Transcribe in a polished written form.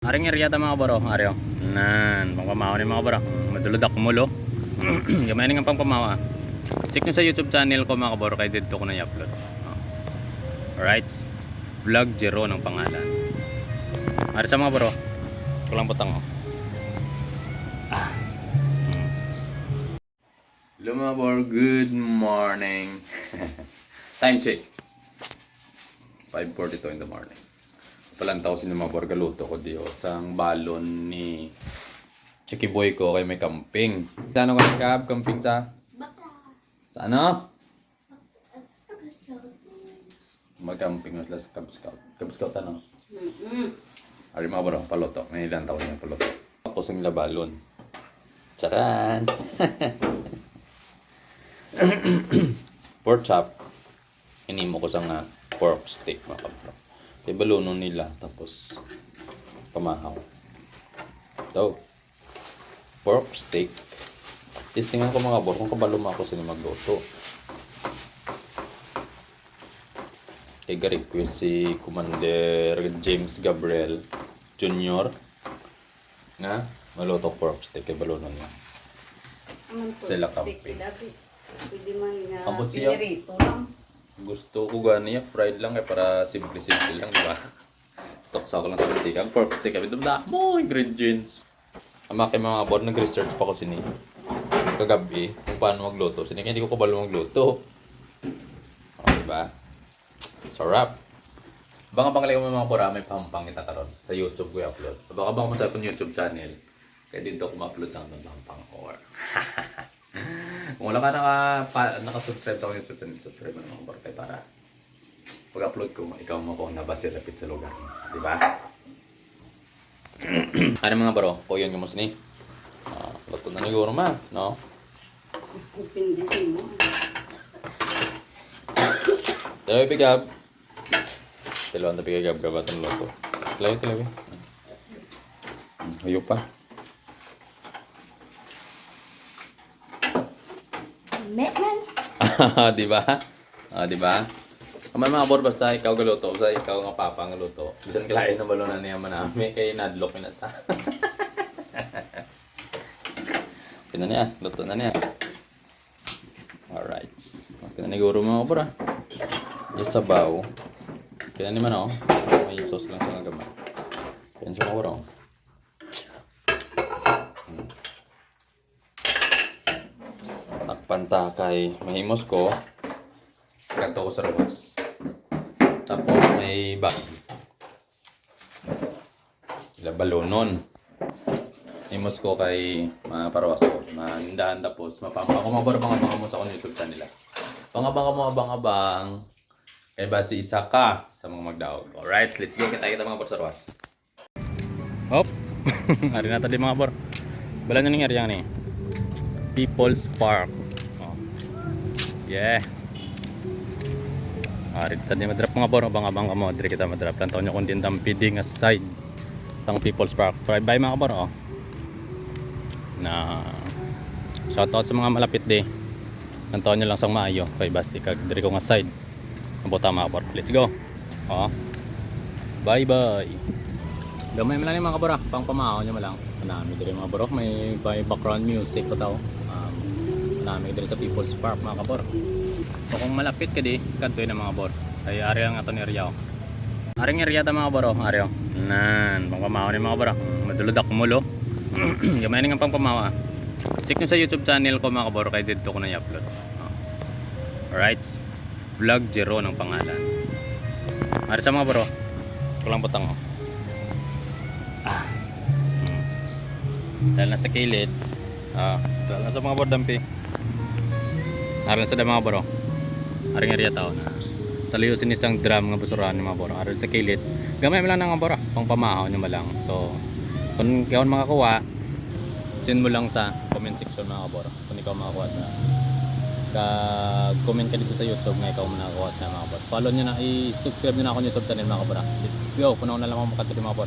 Aring area ta mga bro, aryo. Nan, pangpamawa ni mga bro. Madulod ako mulo. Gamay nga pangpamawa. Check nyo sa YouTube channel ko mga bro, kay dito ko na i-upload. Alright. Vlog Jero ng pangalan. Ari sa mga bro. Kulang butang oh. Hello mga bro, good morning. Time check. 5:42 in the morning. Palantaw si mga bro, galuto ko diyo sang balon ni Chiki Boy ko kay may camping. Saan ako nagkab? Camping sa? Sa ano? Mag-camping na sila sa Cub Scout. Cub Scout ano? Ari mga bro, paluto. May ilan taon yung paluto. Ako sa nila balon. Charan! Pork chop. Inimo ko sa nga pork steak mga bro. Kaya baluno nila. Tapos pamahaw. Ito. Pork steak. Testingan ko mga bro kung kabalo mo ako sila magluto. Kaya request si Commander James Gabriel Jr. na maluto pork steak. Kaya baluno niya. Sila camping. Pwede man nga Ambot siya. pinirito lang. Gusto ko ganiya, fried lang eh, para simple-simple lang, diba? Toksa ko lang sa mantika. Ang pork steak, kami dumda mo ingredients. Ama kay mga bor, nag-research pa ko sini kagabi kung paano magluto. Sini hindi ko kabalo magluto. O, diba? Sarap. Baka kayo mga bora, may pampang kita karon sa YouTube ko i-upload. Baka mo sa akong YouTube channel. Kaya dito ko ma-upload sa akong pampang or. Kung wala ka nakasubscribe sa YouTube channel, subscribe mo naman mga para pag-upload ko, ikaw mo kung nabasi rapid sa lugar mo. Diba? Ano mga bro? Kuyon yung musni. Luto na niguro ma, no? Pindisin mo. Talawi pigab. Dalawang na pigab gabatang luto. Talawi. Huyok pa. Diba? Diba? Kaman mga bor, basta ikaw galuto, basta ikaw nga papa nga luto. Bisan kalain na balunan niya manami, kay nadlok na sa. Kina niya, luto na niya. Alright. Kina ni guro mga bor ah. Yung sabaw. Kina ni man oh. May sauce lang sa gamay. Kaya siya mga bor oh. Pantakay, mahimos ko kanto ko sa ruwas, tapos may balonon himos ko kay mga parawas ko mahindahan, tapos mapapaka ko mabarbang mo sa YouTube channel nila abang kay basi isa ka sa mga magdaog. Alright, let's go, kita mga bor sa ruwas. Hop. Ari na tadi mga bor, bala nyo nangyari yan People's Park. Yeah. Ari tadi madrap mga bor, abang mo diri kita madrap lang taon nyo kung din dampidi nga side sang People's Park. Try by mga bor oh. Na shoutout sa mga malapit di. Nantaon nyo lang sang maayo kay basi kag diri ko nga side. Mabuta mga bor. Let's go. Oh. Bye bye. Gamay man lang ni mga bor, pang pamahaw nyo lang. Manami diri mga bor, may background music pa taw. Namin dito sa People's Park mga kabor. So kung malapit ka di, kanto na mga bor. Ay ari ang ato ni Riao. Aring area ta mga bor, ari oh. Nan, pangpamawa ni mga bor. Madulod ako mulo. Gamay nga pangpamawa. Check nyo sa YouTube channel ko mga kabor, kay dito ko na i-upload. Alright. Vlog Jero ng pangalan. Ari sa mga bor. Kulang butang oh. Dahil nasa kilid. Dahil nasa mga bor dampi. Aral sa mga bro. Aring area tao na. Sa liusin isang drum nga basurahan ni mga bro. Aral sa kilid. Gamay mo lang ng mga bro. Pang pamahaw nyo malang. So kung ikaw makakuha, send mo lang sa comment section mga bro. Kung ikaw makakuha sa comment ka dito sa YouTube nga ikaw makakuha sa mga bro. Follow nyo na, i-subscribe nyo na ako YouTube channel mga bro. Let's go. Kung ako na lang ako makatuli mga bro.